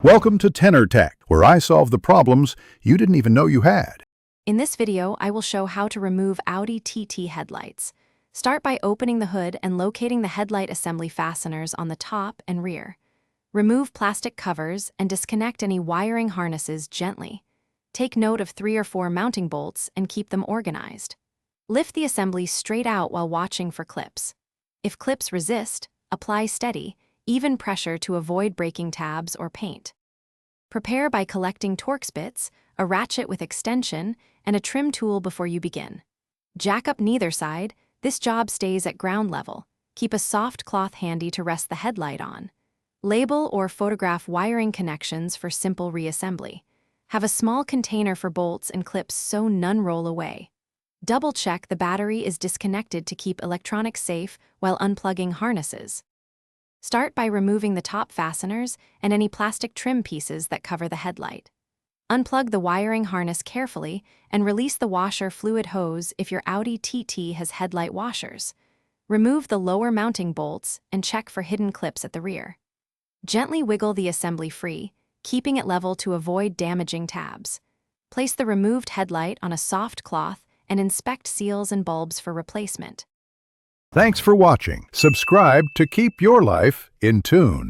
Welcome to Tenor Tech, where I solve the problems you didn't even know you had. In this video, I will show how to remove Audi TT headlights. Start by opening the hood and locating the headlight assembly fasteners on the top and rear. Remove plastic covers and disconnect any wiring harnesses gently. Take note of 3 or 4 mounting bolts and keep them organized. Lift the assembly straight out while watching for clips. If clips resist, apply steady, even pressure to avoid breaking tabs or paint. Prepare by collecting Torx bits, a ratchet with extension, and a trim tool before you begin. Jack up neither side. This job stays at ground level. Keep a soft cloth handy to rest the headlight on. Label or photograph wiring connections for simple reassembly. Have a small container for bolts and clips so none roll away. Double-check the battery is disconnected to keep electronics safe while unplugging harnesses. Start by removing the top fasteners and any plastic trim pieces that cover the headlight. Unplug the wiring harness carefully and release the washer fluid hose if your Audi TT has headlight washers. Remove the lower mounting bolts and check for hidden clips at the rear. Gently wiggle the assembly free, keeping it level to avoid damaging tabs. Place the removed headlight on a soft cloth and inspect seals and bulbs for replacement. Thanks for watching. Subscribe to keep your life in tune.